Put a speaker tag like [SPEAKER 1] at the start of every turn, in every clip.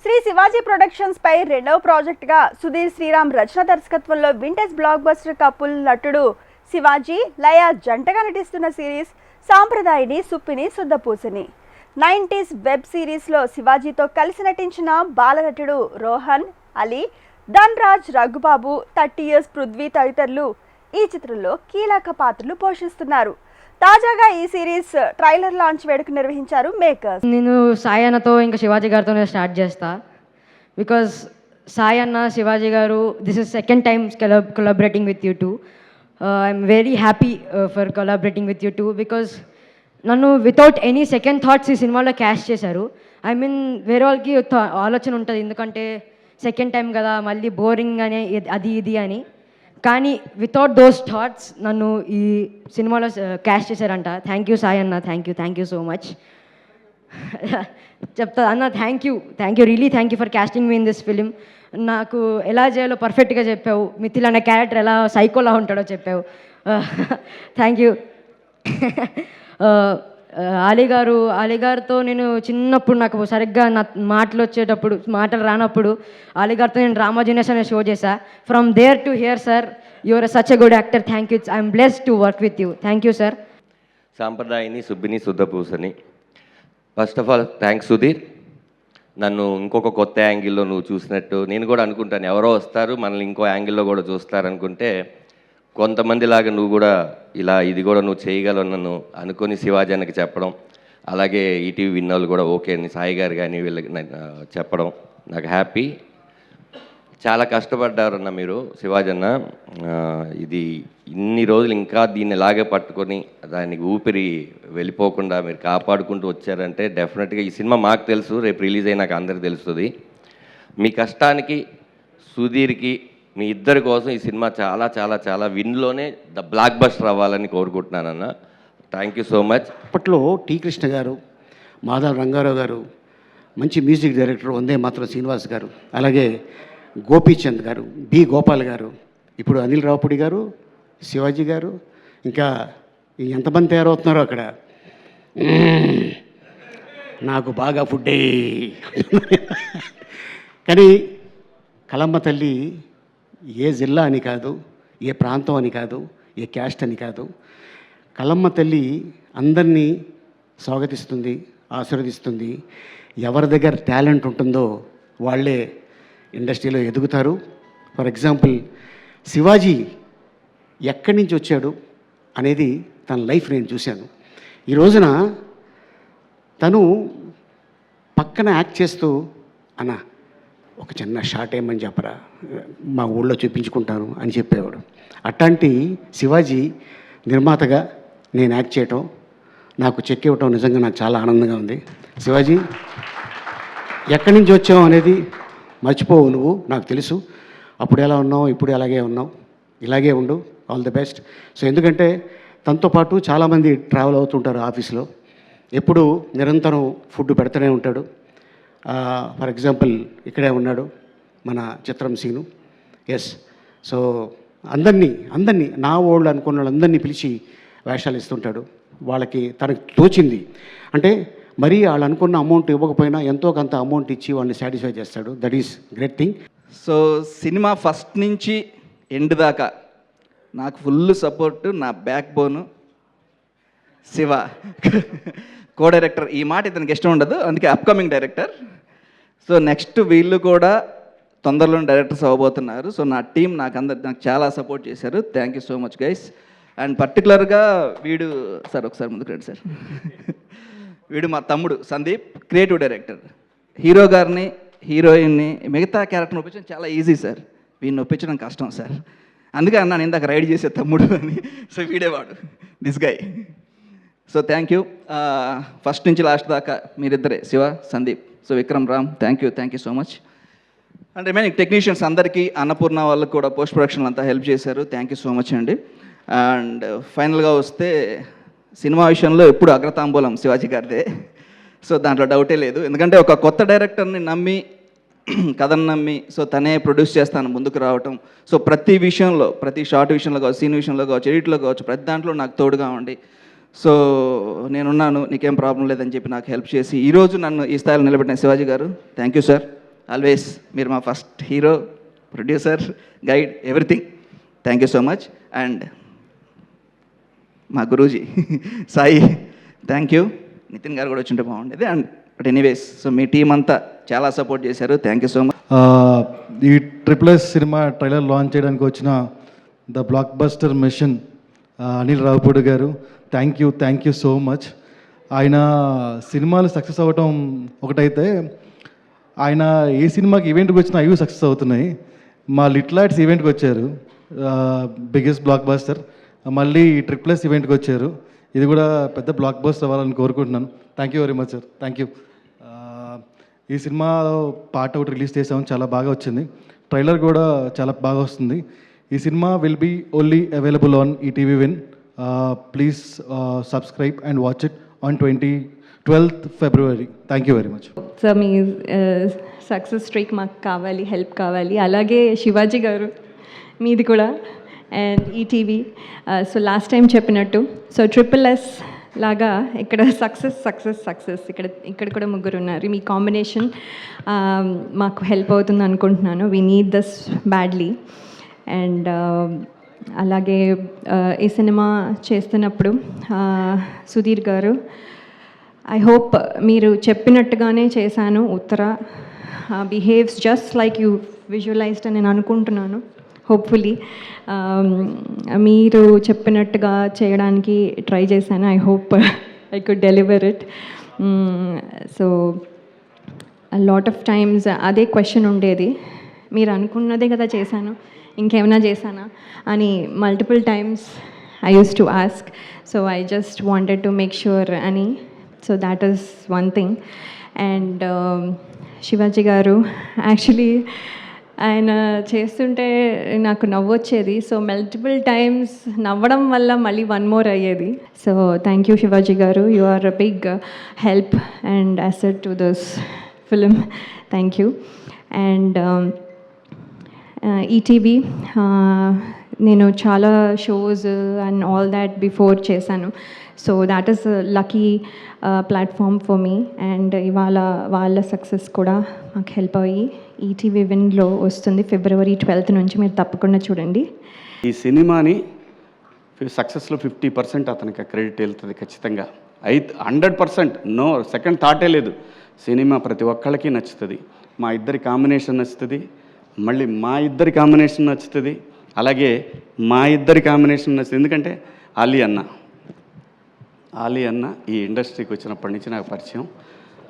[SPEAKER 1] Shri Shivaji productions పై రెండవ project గా సుధీర్ శ్రీరామ్ రచన దర్శకత్వంలో వింటేజ్ బ్లాక్ బస్టర్ కపుల్ నటుడు శివాజీ లయ జంటగా నటిస్తున్న సిరీస్ సాంప్రదాయిని సుప్పిని శుద్ధపూసని 90s వెబ్ సిరీస్ లో శివాజీతో కలిసి నటించిన బాలనటుడు రోహన్ అలీ ధన్ రాజ్ రఘుబాబు 30 years పృథ్వీ తదితరులు ఈ చిత్రంలో కీలక పాత్రలు పోషిస్తున్నారు. తాజాగా ఈ సిరీస్ ట్రైలర్ లాంచ్ వేడుక నిర్వహించారు మేకర్స్.
[SPEAKER 2] నేను సాయి అన్నతో ఇంకా శివాజీ గారితోనే స్టార్ట్ చేస్తా. బికాజ్ సాయి అన్న శివాజీ గారు this is second time collaborating with you two. I'm very happy for collaborating with you two because నన్ను వితౌట్ ఎనీ సెకండ్ థాట్స్ ఈ సినిమాలో క్యాష్ చేశారు. ఐ మీన్ వేరే వాళ్ళకి ఆలోచన ఉంటుంది, ఎందుకంటే సెకండ్ టైం కదా మళ్ళీ బోరింగ్ అనే అది ఇది అని. కానీ వితౌట్ దోస్ థాట్స్ నన్ను ఈ సినిమాలో క్యాష్ చేశారంట. థ్యాంక్ యూ సాయి అన్న, థ్యాంక్ యూ సో మచ్. చెప్తా అన్న, thank you really thank you for casting me in this film. నాకు ఎలా చేయాలో పర్ఫెక్ట్గా చెప్పావు. మిథిల్ అనే క్యారెక్టర్ ఎలా సైకోలా ఉంటాడో చెప్పావు. Thank you. అలీ గారితో నేను చిన్నప్పుడు నాకు సరిగ్గా నా మాటలు రానప్పుడు అలీ గారితో నేను డ్రామా జీనియస్ అనే షో చేశా. From there to here sir, your such a good actor. Thank you. I'm blessed to work with you. Thank you sir.
[SPEAKER 3] సాంప్రదాయిని సుబ్బిని శుద్ధపూసని. First of all thanks Sudheer. నన్ను ఇంకొక కొత్త యాంగిల్లో నువ్వు చూసినట్టు నేను కూడా అనుకుంటాను, ఎవరో వస్తారు మనల్ని ఇంకో యాంగిల్లో కూడా చూస్తారనుకుంటే కొంతమందిలాగా నువ్వు కూడా ఇలా ఇది కూడా నువ్వు చేయగలవు నన్ను అనుకొని శివాజీ అన్నకి చెప్పడం, అలాగే ఈటీవీ విన్నోళ్ళు కూడా ఓకే అని సాయి గారు కానీ వీళ్ళకి చెప్పడం నాకు హ్యాపీ. చాలా కష్టపడ్డారన్న మీరు శివాజీ అన్న. ఇది ఇన్ని రోజులు ఇంకా దీన్ని ఇలాగే పట్టుకొని దానికి ఊపిరి వెళ్ళిపోకుండా మీరు కాపాడుకుంటూ వచ్చారంటే డెఫినెట్గా ఈ సినిమా మాకు తెలుసు, రేపు రిలీజ్ అయినాక అందరికి తెలుస్తుంది. మీ కష్టానికి సుధీర్కి మీ ఇద్దరి కోసం ఈ సినిమా చాలా చాలా చాలా విన్లోనే ద బ్లాక్ బస్టర్ అవ్వాలని కోరుకుంటున్నానన్న. Thank you so much.
[SPEAKER 4] అప్పట్లో టీ కృష్ణ గారు, మాధవ రంగారావు గారు, మంచి మ్యూజిక్ డైరెక్టర్ వందే మాత్రం శ్రీనివాస్ గారు, అలాగే గోపీచంద్ గారు, బి గోపాల్ గారు, ఇప్పుడు అనిల్ రావుపూడి గారు, శివాజీ గారు, ఇంకా ఎంతమంది తయారవుతున్నారో అక్కడ. నాకు బాగా ఫుడ్ కానీ కలమ్మ తల్లి ఏ జిల్లా అని కాదు, ఏ ప్రాంతం అని కాదు, ఏ క్యాస్ట్ అని కాదు. కలమ్మ తల్లి అందరినీ స్వాగతిస్తుంది, ఆశీర్వదిస్తుంది. ఎవరి దగ్గర టాలెంట్ ఉంటుందో వాళ్ళే ఇండస్ట్రీలో ఎదుగుతారు. ఫర్ ఎగ్జాంపుల్ శివాజీ ఎక్కడి నుంచి వచ్చాడు అనేది తన లైఫ్ నేను చూశాను. ఈ రోజున తను పక్కన యాక్ట్ చేస్తూ అన్న ఒక చిన్న షార్ట్ ఏమని చెప్పరా, మా ఊళ్ళో చూపించుకుంటాను అని చెప్పేవాడు. అట్లాంటి శివాజీ నిర్మాతగా నేను యాక్ట్ చేయటం, నాకు చెక్ ఇవ్వటం నిజంగా నాకు చాలా ఆనందంగా ఉంది. శివాజీ ఎక్కడి నుంచి వచ్చావు అనేది మర్చిపోవు నువ్వు, నాకు తెలుసు. అప్పుడు ఎలా ఉన్నావు, ఇప్పుడు అలాగే ఉన్నావు, ఇలాగే ఉండు. All the best. సో ఎందుకంటే తనతో పాటు చాలామంది ట్రావెల్ అవుతుంటారు ఆఫీస్లో, ఎప్పుడు నిరంతరం ఫుడ్ పెడుతూనే ఉంటాడు. ఫర్ ఎగ్జాంపుల్ ఇక్కడే ఉన్నాడు మన చిత్రం సీను. ఎస్. సో అందరినీ నా వాళ్ళు అనుకున్న వాళ్ళందరినీ పిలిచి వేషాలు ఇస్తుంటాడు. వాళ్ళకి తనకు తోచింది అంటే మరీ వాళ్ళు అనుకున్న అమౌంట్ ఇవ్వకపోయినా ఎంతో కొంత అమౌంట్ ఇచ్చి వాళ్ళని సాటిస్ఫై చేస్తాడు. That is great thing.
[SPEAKER 5] So cinema first నుంచి ఎండ్ దాకా నాకు ఫుల్ సపోర్ట్, నా బ్యాక్ బోను శివ కో డైరెక్టర్. ఈ మాట ఇతనికి ఇష్టం ఉండదు, అందుకే అప్కమింగ్ డైరెక్టర్. సో నెక్స్ట్ వీళ్ళు కూడా తొందరలో డైరెక్టర్స్ అవ్వబోతున్నారు. సో నా టీం నాకు చాలా సపోర్ట్ చేశారు. Thank you so much guys. And పర్టికులర్గా వీడు సార్ ఒకసారి ముందుకు రండి సార్. వీడు మా తమ్ముడు సందీప్, క్రియేటివ్ డైరెక్టర్. హీరో గారిని, హీరోయిన్ని, మిగతా క్యారెక్టర్ని ఒప్పించడం చాలా ఈజీ సార్, వీడిని ఒప్పించడం కష్టం సార్. అందుకే అన్నాను ఇందాక రైడ్ చేసే తమ్ముడు అని. సో వీడేవాడు this guy. So thank you. First నుంచి లాస్ట్ దాకా మీరిద్దరే, Shiva, Sandeep, so Vikram, Ram, thank you so much. And remaining technicians అందరికీ, అన్నపూర్ణ వాళ్ళకి కూడా పోస్ట్ ప్రొడక్షన్ అంతా హెల్ప్ చేశారు. థ్యాంక్ యూ సో మచ్ అండి. అండ్ ఫైనల్గా వస్తే సినిమా విషయంలో ఎప్పుడు అగ్రతాంబూలం శివాజీ గారిదే. సో దాంట్లో డౌటే లేదు, ఎందుకంటే ఒక కొత్త డైరెక్టర్ని నమ్మి, కథను నమ్మి, సో తనే ప్రొడ్యూస్ చేస్తాను ముందుకు రావటం. సో ప్రతి విషయంలో, ప్రతి షార్ట్ విషయంలో కావచ్చు, సీన్ విషయంలో కావచ్చు, ఎడిట్లో కావచ్చు, ప్రతి దాంట్లో నాకు తోడుగా ఉండి, సో నేనున్నాను, నీకేం ప్రాబ్లం లేదని చెప్పి నాకు హెల్ప్ చేసి ఈరోజు నన్ను ఈ స్థాయిలో నిలబెట్టిన శివాజీ గారు, థ్యాంక్ యూ సార్. ఆల్వేస్ మీరు మా first hero, producer, guide, everything. Thank you so much. And మా గురూజీ సాయి, థ్యాంక్ యూ. నితిన్ గారు కూడా వచ్చి ఉంటే బాగుండేది. అండ్ బట్ ఎనీవేస్, సో మీ టీం అంతా చాలా సపోర్ట్ చేశారు. Thank you so much.
[SPEAKER 6] ఈ ట్రిపుల్ సినిమా ట్రైలర్ లాంచ్ చేయడానికి వచ్చిన the blockbuster machine Anil Ravipudi గారు, థ్యాంక్ యూ సో మచ్. ఆయన సినిమాలు సక్సెస్ అవ్వటం ఒకటైతే, ఆయన ఏ సినిమాకి ఈవెంట్కి వచ్చినా అవి సక్సెస్ అవుతున్నాయి. మా లిటిల్ ఆర్ట్స్ ఈవెంట్కి వచ్చారు, బిగ్గెస్ట్ బ్లాక్ బస్టర్. మళ్ళీ ట్రిపుల్ ఎస్ ఈవెంట్కి వచ్చారు, ఇది కూడా పెద్ద బ్లాక్ బస్టర్ అవ్వాలని కోరుకుంటున్నాను. Thank you very much sir, thank you. ఈ సినిమా పాట ఒకటి రిలీజ్ చేసాము, చాలా బాగా వచ్చింది. ట్రైలర్ కూడా చాలా బాగా వస్తుంది. ఈ cinema will be only available on ETV Win. Please subscribe and watch it on 12th February. Thank you very much.
[SPEAKER 7] So మీ సక్సెస్ స్ట్రీక్ మాకు కావాలి, హెల్ప్ కావాలి. అలాగే శివాజీ గారు మీది కూడా, and ETV. So last time చెప్పినట్టు, సో ట్రిపుల్ ఎస్ లాగా ఇక్కడ సక్సెస్ ఇక్కడ కూడా ముగ్గురు ఉన్నారు. మీ కాంబినేషన్ మాకు హెల్ప్ అవుతుంది అనుకుంటున్నాను. We need this badly. And అలాగే ఈ సినిమా చేస్తున్నప్పుడు సుధీర్ గారు, ఐ హోప్ మీరు చెప్పినట్టుగానే చేశాను. Uttara behaves just like you visualised అని నేను అనుకుంటున్నాను. హోప్ఫుల్లీ మీరు చెప్పినట్టుగా చేయడానికి ట్రై చేశాను. I hope I could deliver it. So lot of times అదే క్వశ్చన్ ఉండేది, మీరు అనుకున్నదే కదా చేశాను, ఇంకేమైనా చేశానా అని multiple times I use to ask. So I just wanted to make sure అని. So that is one thing. And Shivaji గారు, యాక్చువల్లీ ఆయన చేస్తుంటే నాకు నవ్వు వచ్చేది. సో మల్టిపుల్ టైమ్స్ నవ్వడం వల్ల మళ్ళీ వన్ మోర్ అయ్యేది. సో థ్యాంక్ యూ శివాజీ గారు, you are a big help and asset to this film. Thank you. And ETV, నేను చాలా shows and all that before చేశాను. So that is lucky platform for me. And ఇవాళ వాళ్ళ success కూడా మాకు help అయ్యి ETV విన్లో వస్తుంది February 12th నుంచి. మీరు తప్పకుండా చూడండి.
[SPEAKER 4] ఈ సినిమాని సక్సెస్లో 50% అతనికి క్రెడిట్ వెళ్తుంది ఖచ్చితంగా. 100% నో సెకండ్ థాటే లేదు. సినిమా ప్రతి ఒక్కళ్ళకి నచ్చుతుంది. మా ఇద్దరి కాంబినేషన్ నచ్చుతుంది, మళ్ళీ మా ఇద్దరి కాంబినేషన్ నచ్చుతుంది, అలాగే మా ఇద్దరి కాంబినేషన్ నచ్చుతుంది. ఎందుకంటే ఆలీ అన్న ఈ ఇండస్ట్రీకి వచ్చినప్పటి నుంచి నాకు పరిచయం.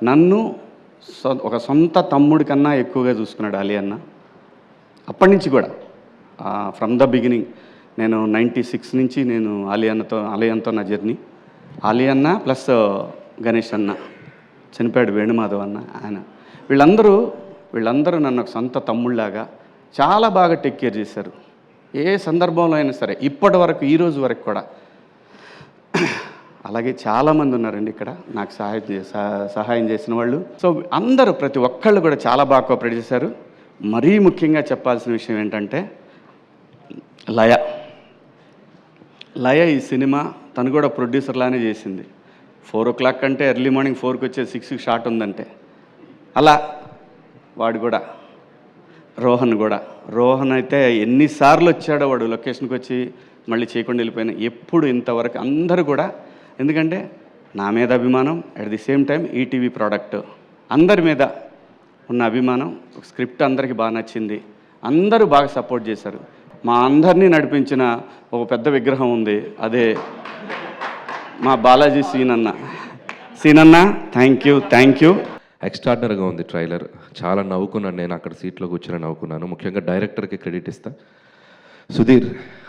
[SPEAKER 4] నన్ను ఒక సొంత తమ్ముడి కన్నా ఎక్కువగా చూసుకున్నాడు ఆలీ అన్న. అప్పటి నుంచి కూడా ఫ్రమ్ ద బిగినింగ్, నేను 96 నుంచి నేను ఆలీ అన్నతో నా జర్నీ. ఆలీ అన్న ప్లస్ గణేష్ అన్న, చనిపోయాడు వేణుమాధవ్ అన్న, ఆయన వీళ్ళందరూ నన్ను ఒక సొంత తమ్ముళ్ళలాగా చాలా బాగా టేక్ కేర్ చేశారు. ఏ సందర్భంలో అయినా సరే, ఇప్పటి వరకు ఈరోజు వరకు కూడా. అలాగే చాలామంది ఉన్నారండి ఇక్కడ నాకు సహాయం చేసిన వాళ్ళు. సో అందరూ ప్రతి ఒక్కళ్ళు కూడా చాలా బాగా కోఆపరేట్ చేశారు. మరీ ముఖ్యంగా చెప్పాల్సిన విషయం ఏంటంటే లయ ఈ సినిమా తను కూడా ప్రొడ్యూసర్లానే చేసింది. 4 o'clock అంటే ఎర్లీ మార్నింగ్ 4కి వచ్చే 6కి షాట్ ఉందంటే, అలా వాడు కూడా రోహన్ అయితే ఎన్నిసార్లు వచ్చాడో వాడు లొకేషన్కి వచ్చి మళ్ళీ చేయకుండా వెళ్ళిపోయినా. ఎప్పుడు ఇంతవరకు అందరూ కూడా, ఎందుకంటే నా మీద అభిమానం, at the same time ETV product అందరి మీద ఉన్న అభిమానం. స్క్రిప్ట్ అందరికీ బాగా నచ్చింది, అందరూ బాగా సపోర్ట్ చేశారు. మా అందరినీ నడిపించిన ఒక పెద్ద విగ్రహం ఉంది, అదే మా బాలాజీ సీనన్న. Thank you.
[SPEAKER 8] ఎక్స్ట్రాడినరీగా ఉంది ట్రైలర్. చాలా నవ్వుకున్నాను నేను, అక్కడ సీట్లో కూర్చొని నవ్వుకున్నాను. ముఖ్యంగా డైరెక్టర్కి క్రెడిట్ ఇస్తా. సుధీర్,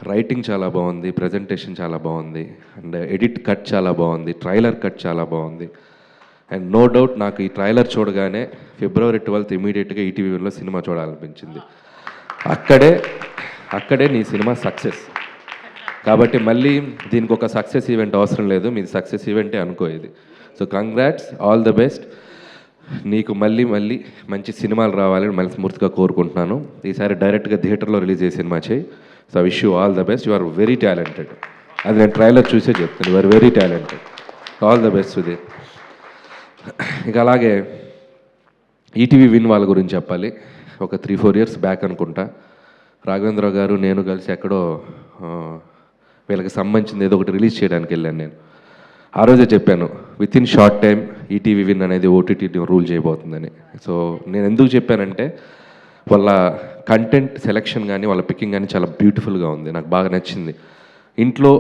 [SPEAKER 8] రైటింగ్ చాలా బాగుంది, ప్రజెంటేషన్ చాలా బాగుంది, అండ్ ఎడిట్ కట్ చాలా బాగుంది, ట్రైలర్ కట్ చాలా బాగుంది. అండ్ నో డౌట్ నాకు ఈ ట్రైలర్ చూడగానే February 12th ఇమీడియట్గా ఈటీవీలో సినిమా చూడాలనిపించింది. అక్కడే నీ సినిమా సక్సెస్. కాబట్టి మళ్ళీ దీనికి ఒక సక్సెస్ ఈవెంట్ అవసరం లేదు, మీది సక్సెస్ ఈవెంటే అనుకో ఇది. So congrats, all the best. నీకు మళ్ళీ మంచి సినిమాలు రావాలని మనస్ఫూర్తిగా కోరుకుంటున్నాను. ఈసారి డైరెక్ట్గా థియేటర్లో రిలీజ్ చేసే సినిమా చేయి. So I wish you all the best. You are very talented. అది నేను ట్రైలర్ చూసే చెప్తాను, you are very talented. All the best Sudheer. ఇక అలాగే ఈటీవీ విన్ వాళ్ళ గురించి చెప్పాలి. ఒక 3-4 ఇయర్స్ బ్యాక్ అనుకుంటా, రాఘవేంద్ర గారు నేను కలిసి ఎక్కడో వీళ్ళకి సంబంధించింది ఏదో ఒకటి రిలీజ్ చేయడానికి వెళ్ళాను నేను. ఆ రోజే చెప్పాను with in short time ETV win అనేది ఓటీటీ రూల్ చేయబోతుందని. సో నేను ఎందుకు చెప్పానంటే వాళ్ళ కంటెంట్ సెలెక్షన్ కానీ వాళ్ళ పికింగ్ కానీ చాలా బ్యూటిఫుల్గా ఉంది, నాకు బాగా నచ్చింది. ఇంట్లో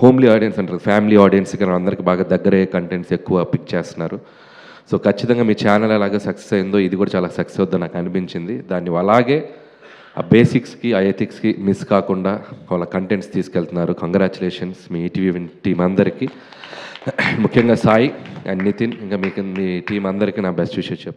[SPEAKER 8] హోమ్లీ ఆడియన్స్ అంటారు, ఫ్యామిలీ ఆడియన్స్కి అందరికి బాగా దగ్గరే కంటెంట్స్ ఎక్కువ పిక్ చేస్తున్నారు. సో ఖచ్చితంగా మీ ఛానల్ ఎలాగ సక్సెస్ అయిందో ఇది కూడా చాలా సక్సెస్ అవుతుందో నాకు అనిపించింది. దాన్ని అలాగే ఆ బేసిక్స్కి ఆ ఎథిక్స్కి మిస్ కాకుండా వాళ్ళ కంటెంట్స్ తీసుకెళ్తున్నారు. కంగ్రాచులేషన్స్ మీ ఈటీవీ టీం అందరికీ, ముఖ్యంగా సాయి అండ్ నితిన్, ఇంకా మీకు మీ టీం అందరికీ నా బెస్ట్ విషయం